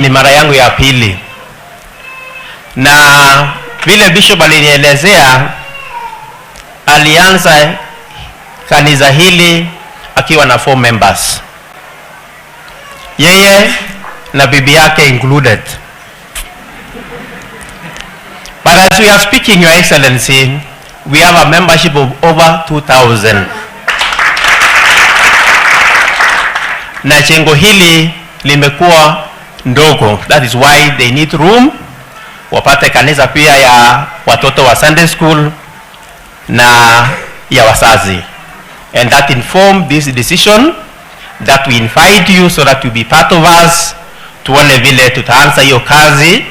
Ni mara yangu ya pili, na vile bishop alinielezea, alianza kanisa hili akiwa na 4 members, yeye na bibi yake included. But as we are speaking, Your Excellency, we have a membership of over 2,000. Na jengo hili limekuwa ndogo. That is why they need room. Wapate kanisa pia ya watoto wa Sunday school na ya wazazi. And that informed this decision that we invite you so that you be part of us. Tuone vile tutaanza hiyo kazi.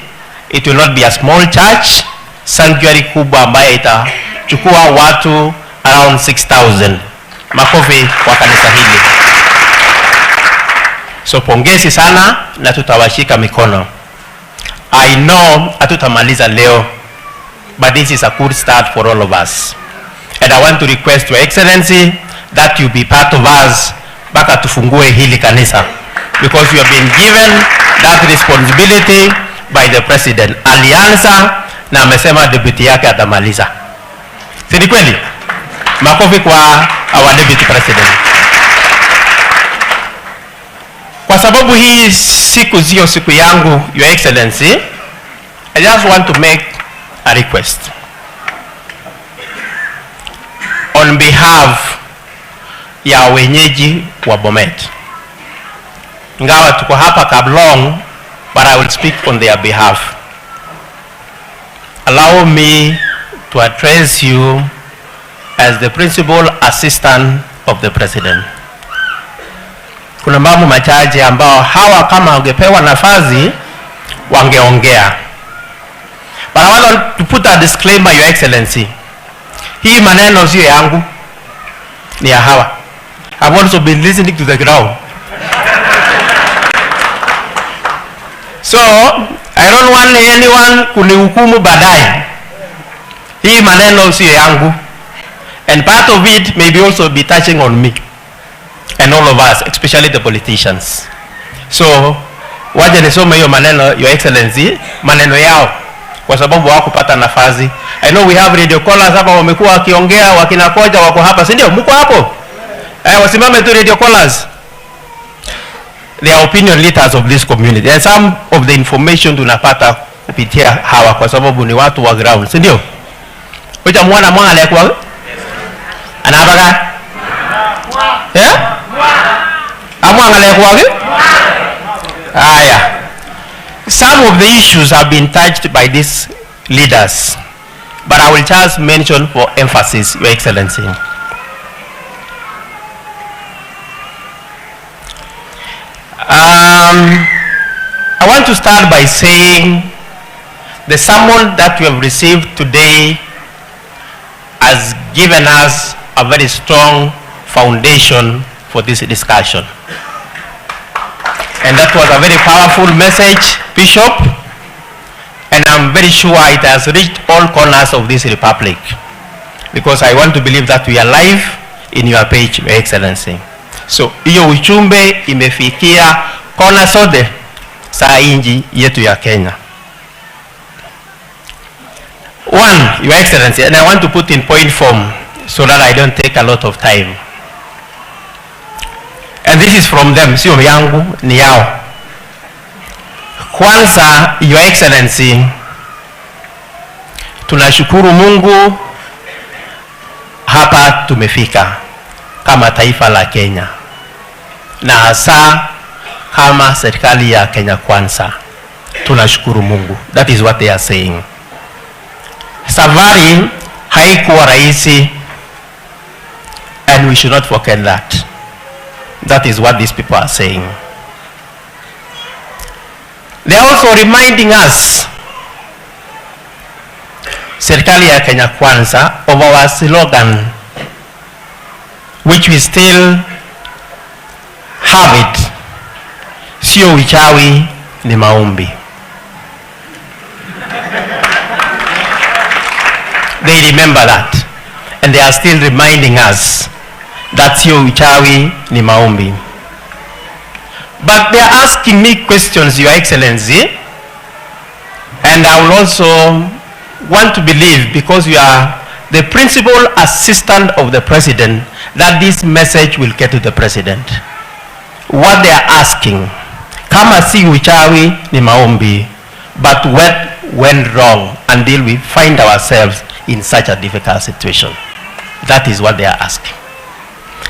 It will not be a small church. Sanctuary kubwa ambayo itachukua watu around 6,000. Makofi kwa kanisa hili. So pongezi sana na tutawashika mikono. I know hatutamaliza leo, but this is a good start for all of us. And I want to request Your Excellency that you be part of us mpaka tufungue hili kanisa, because you have been given that responsibility by the President. Alianza na amesema deputy yake atamaliza. Si ni kweli? Makofi kwa our Deputy President. Kwa sababu hii siku zio siku yangu, Your Excellency, I just want to make a request. On behalf ya wenyeji wa Bomet. Ingawa tuko hapa Kablong, but I will speak on their behalf. Allow me to address you as the principal assistant of the President. Kuna mambo machache ambao hawa kama wangepewa nafasi wangeongea. But I want to put a disclaimer, Your Excellency. Hii maneno sio yangu, ni ya hawa. I've also been listening to the ground. So, I don't want anyone kunihukumu baadaye. Hii maneno sio yangu. And part of it may be also be touching on me. And all of us, especially the politicians. So, waje nisome hiyo maneno, Your Excellency, maneno yao, kwa sababu hawakupata nafasi. I know we have radio callers hapa wamekuwa wakiongea, wakina Koja wako hapa, si ndio? Mko hapo? Wasimame tu radio callers. They are opinion leaders of this community. And some of the information tunapata kupitia hawa kwa sababu ni watu wa ground, si ndio? Uja mwana mwana aliyekuwa? Anabaga? Yeah? Amwanga aliyekuwa? Aya. Some of the issues have been touched by these leaders, but I will just mention for emphasis, Your Excellency. I want to start by saying the sermon that we have received today has given us a very strong foundation for this discussion. And that was a very powerful message, Bishop, and I'm very sure it has reached all corners of this republic, because I want to believe that we are live in your page, Your Excellency. So, hiyo ujumbe imefikia kona zote za nchi yetu ya Kenya. One, Your Excellency, and I want to put in point form so that I don't take a lot of time. And this is from them, sio yangu, ni yao. Kwanza, Your Excellency, tunashukuru Mungu hapa tumefika kama taifa la Kenya, na hasa kama serikali ya Kenya Kwanza. Tunashukuru Mungu. That is what they are saying. Safari haikuwa rahisi, and we should not forget that. That is what these people are saying. They are also reminding us, serikali ya Kenya Kwanza, of our slogan, which we still have it. Sio uchawi, ni maombi. They remember that, and they are still reminding us that sio uchawi, ni maombi. But they are asking me questions, Your Excellency, and I will also want to believe, because you are the principal assistant of the president, that this message will get to the president. What they are asking, kama si uchawi ni maombi, but what went wrong until we find ourselves in such a difficult situation? That is what they are asking.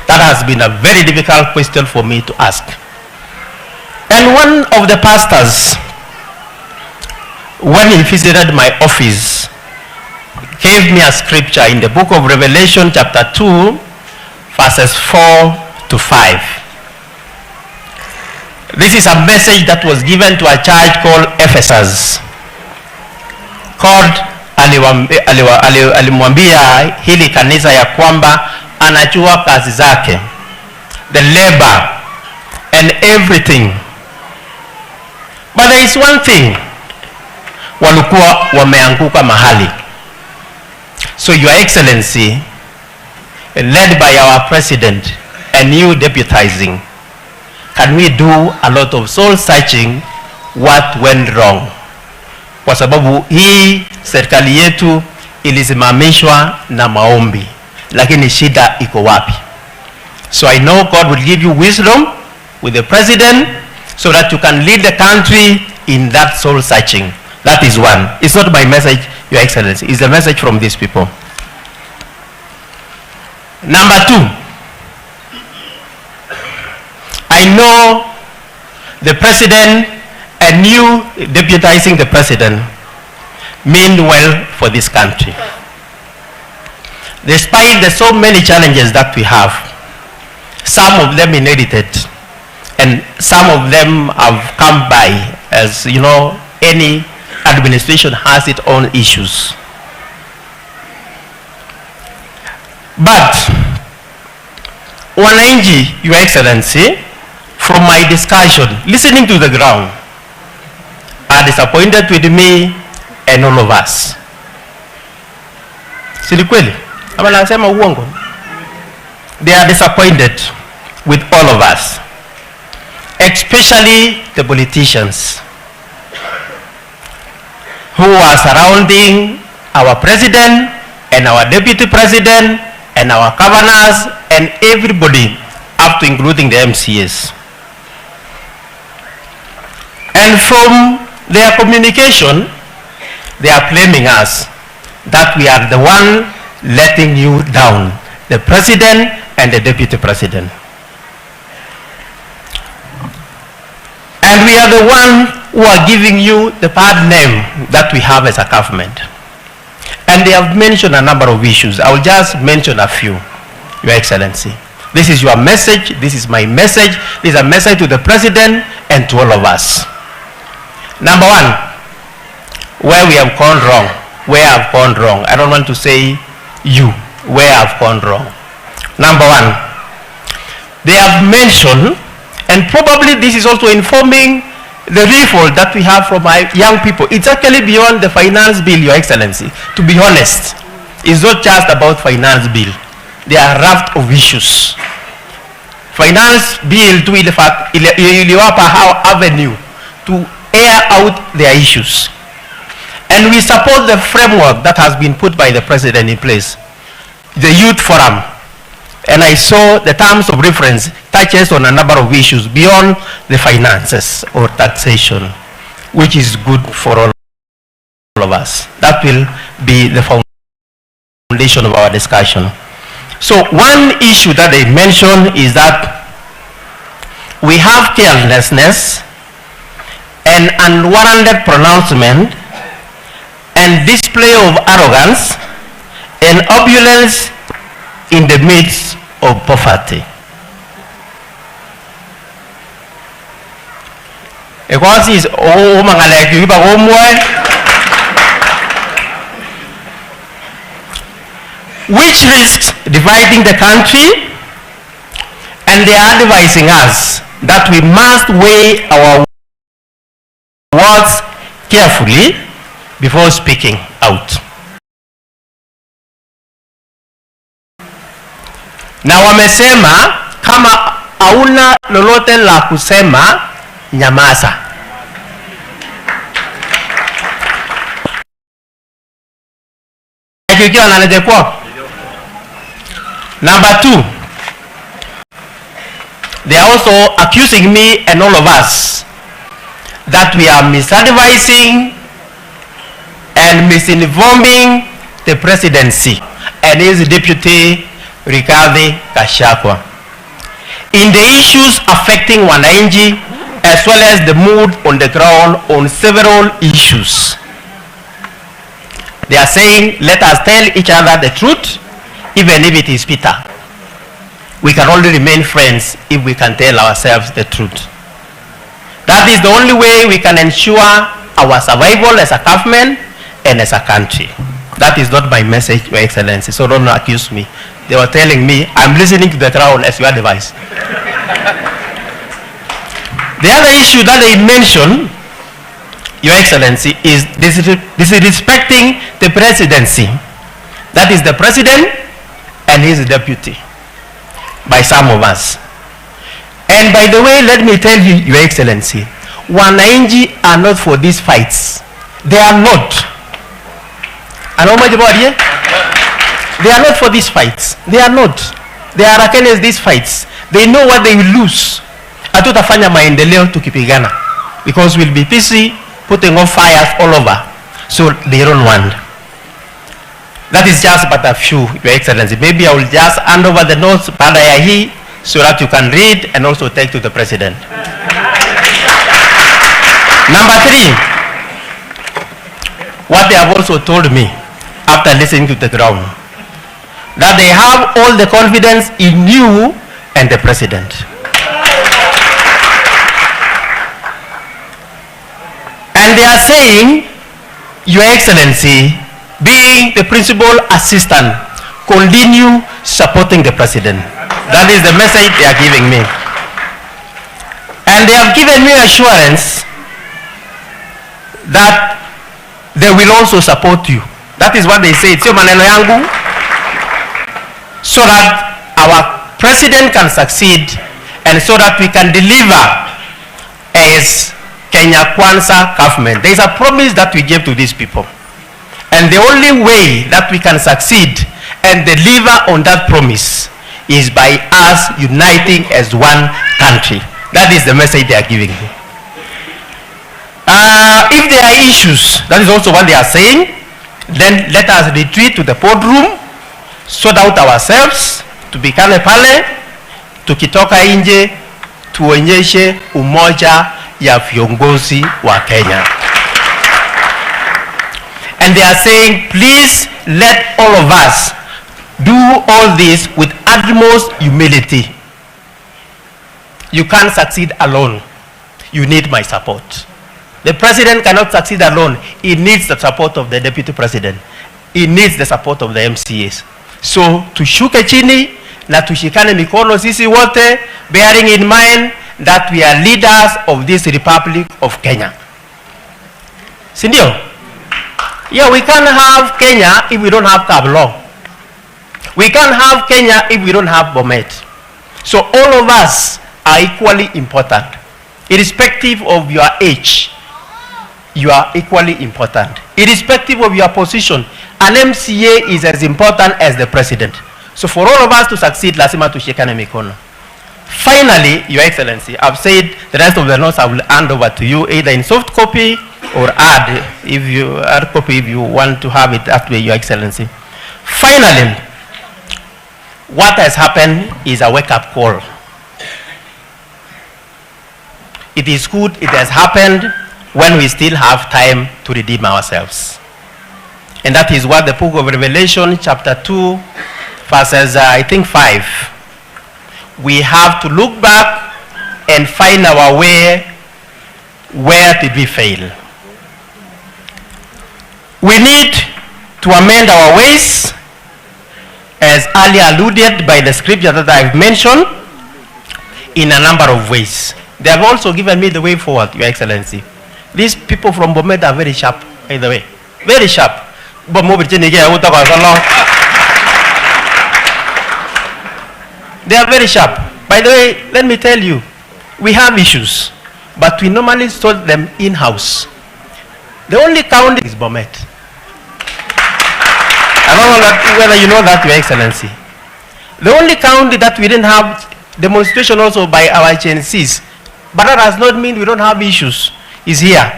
That has been a very difficult question for me to ask. And one of the pastors, when he visited my office, gave me a scripture in the book of Revelation chapter 2, verses 4 to 5. This is a message that was given to a church called Ephesus. Alimwambia hili kanisa ya kwamba anajua kazi zake, the labor and everything. But there is one thing, walikuwa wameanguka mahali. So Your Excellency, led by our president and you deputizing, can we do a lot of soul searching what went wrong? Kwa sababu hii serikali yetu ilisimamishwa na maombi, lakini shida iko wapi? So I know God will give you wisdom with the president so that you can lead the country in that soul searching. That is one. It's not my message, Your Excellency. It's a message from these people. Number two, I know the president and you deputizing the president mean well for this country. Despite the so many challenges that we have, some of them inherited and some of them have come by, as you know, any administration has its own issues. But wananchi, Your Excellency, from my discussion, listening to the ground, are disappointed with me and all of us. Si kweli? Ama nasema uongo? They are disappointed with all of us, especially the politicians who are surrounding our president and our deputy president and our governors and everybody, up to including the MCAs. And from their communication, they are blaming us that we are the one letting you down, the president and the deputy president. And we are the one who are giving you the bad name that we have as a government. And they have mentioned a number of issues. I will just mention a few, Your Excellency. This is your message, this is my message, this is a message to the president and to all of us. Number one, where we have gone wrong. Where I've gone wrong. I don't want to say you, where I've gone wrong. Number one, they have mentioned, and probably this is also informing the revolt that we have from our young people. It's actually beyond the finance bill, Your Excellency. To be honest, it's not just about finance bill. There are a raft of issues. Finance bill to iliwapa how avenue to air out their issues. And we support the framework that has been put by the president in place, the youth forum. And I saw the terms of reference touches on a number of issues beyond the finances or taxation, which is good for all of us. That will be the foundation of our discussion. So one issue that they mentioned is that we have carelessness and unwarranted pronouncement and display of arrogance and opulence in the midst of poverty. Which risks dividing the country, and they are advising us that we must weigh our words carefully before speaking out. Na wamesema kama hauna lolote la kusema, nyamaza. Number 2, they are also accusing me and all of us that we are misadvising and misinforming the presidency and his deputy Rigathi in the issues affecting wananchi, as well as the mood on the ground on several issues. They are saying, let us tell each other the truth, even if it is bitter. We can only remain friends if we can tell ourselves the truth. That is the only way we can ensure our survival as a government and as a country. That is not my message, Your Excellency, so don't accuse me. They were telling me, I'm listening to the crowd as your advice. The other issue that they mentioned, Your Excellency, is disrespecting the presidency. That is the president and his deputy, by some of us. And by the way, let me tell you, Your Excellency, wananchi are not for these fights. They are not. They are not for these fights. They are not. They are against these fights. They know what they will lose. Hatutafanya maendeleo tukipigana, because we'll be busy putting off fires all over. So they don't want. That is just but a few, Your Excellency. Maybe I will just hand over the notes so that you can read and also take to the President. Number 3, what they have also told me after listening to the ground, that they have all the confidence in you and the President. And they are saying, Your Excellency, being the principal assistant, continue supporting the President. That is the message they are giving me. And they have given me assurance that they will also support you. That is what they say. Sio maneno yangu. So that our president can succeed and so that we can deliver as Kenya Kwanza government. There is a promise that we gave to these people. And the only way that we can succeed and deliver on that promise is by us uniting as one country. That is the message they are giving me. If there are issues, that is also what they are saying, then let us retreat to the boardroom, sort out ourselves, tupikane pale, tukitoka nje, tuonyeshe umoja ya viongozi wa Kenya. And they are saying, please let all of us do all this with utmost humility. You can't succeed alone. You need my support. The president cannot succeed alone. He needs the support of the deputy president. He needs the support of the MCAs. So tushuke chini na tushikane mikono sisi wote, bearing in mind that we are leaders of this Republic of Kenya. Sindio? Yeah, we can't have Kenya if we don't have Kablo. We can't have Kenya if we don't have Bomet. So all of us are equally important. Irrespective of your age, you are equally important. Irrespective of your position, an MCA is as important as the president. So for all of us to succeed, lazima tushikane mikono. Finally, Your Excellency, I've said the rest of the notes I will hand over to you, either in soft copy or hard copy if you want to have it that way, Your Excellency. Finally, what has happened is a wake-up call. It is good it has happened when we still have time to redeem ourselves. And that is what the book of Revelation chapter 2 verses I think 5. We have to look back and find our way. Where did we fail? We need to amend our ways, as earlier alluded by the scripture that I've mentioned, in a number of ways. They have also given me the way forward, Your Excellency. These people from Bomet are very sharp, by the way. Very sharp. They are very sharp. By the way, let me tell you, we have issues, but we normally solve them in-house. The only county is Bomet. I don't know whether you know that, Your Excellency. The only county that we didn't have demonstration also by our agencies, but that does not mean we don't have issues, is here.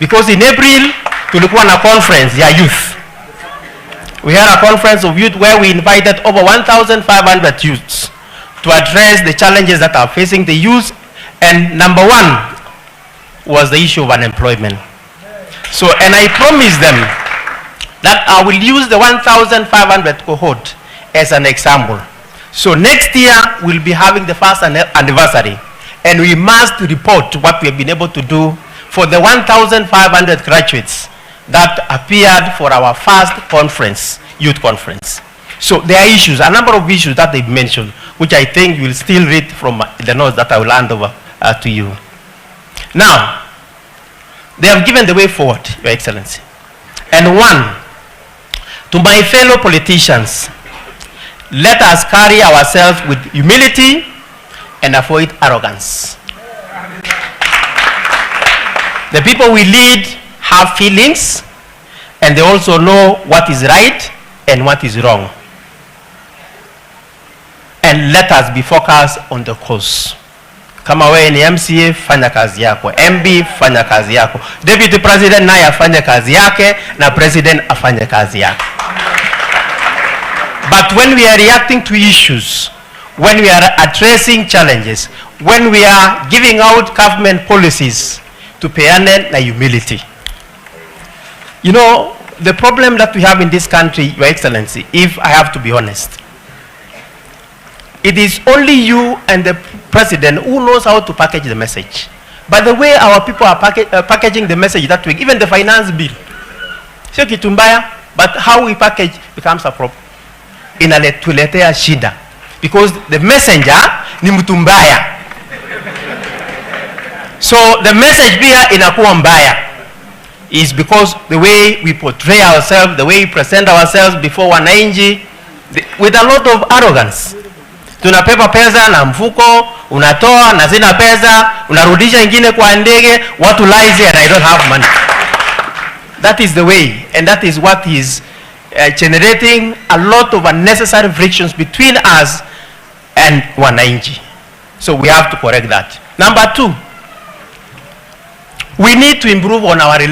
Because in April, tulikuwa na conference ya youth. We had a conference of youth where we invited over 1,500 youths to address the challenges that are facing the youth, and number one was the issue of unemployment. So, and I promised them that I will use the 1,500 cohort as an example. So next year we'll be having the first anniversary, and we must report what we have been able to do for the 1,500 graduates that appeared for our first conference, youth conference. So there are issues, a number of issues that they've mentioned, which I think you'll still read from the notes that I will hand over to you. Now, they have given the way forward, Your Excellency. And one, to my fellow politicians, let us carry ourselves with humility and avoid arrogance. The people we lead have feelings, and they also know what is right and what is wrong. And let us be focused on the cause. Kama wewe ni MCA, fanya kazi yako. MB, fanya kazi yako. Deputy President naye afanye kazi yake, na President afanye kazi yake. But when we are reacting to issues, when we are addressing challenges, when we are giving out government policies, to peane na humility. You know, the problem that we have in this country, Your Excellency, if I have to be honest, it is only you and the President who knows how to package the message. By the way our people are packaging the message that week, even the finance bill, sio kitu mbaya, but how we package becomes a problem. Inaletuletea shida, because the messenger ni mtu mbaya. So the message pia inakuwa mbaya, is because the way we portray ourselves, the way we present ourselves before wananchi, with a lot of arrogance. Tunapepa pesa na mfuko, unatoa na sina pesa, unarudisha ingine kwa ndege, watu lazy and I don't have money. That is the way, and that is what is generating a lot of unnecessary frictions between us and wananchi. So we have to correct that. Number two, we need to improve on our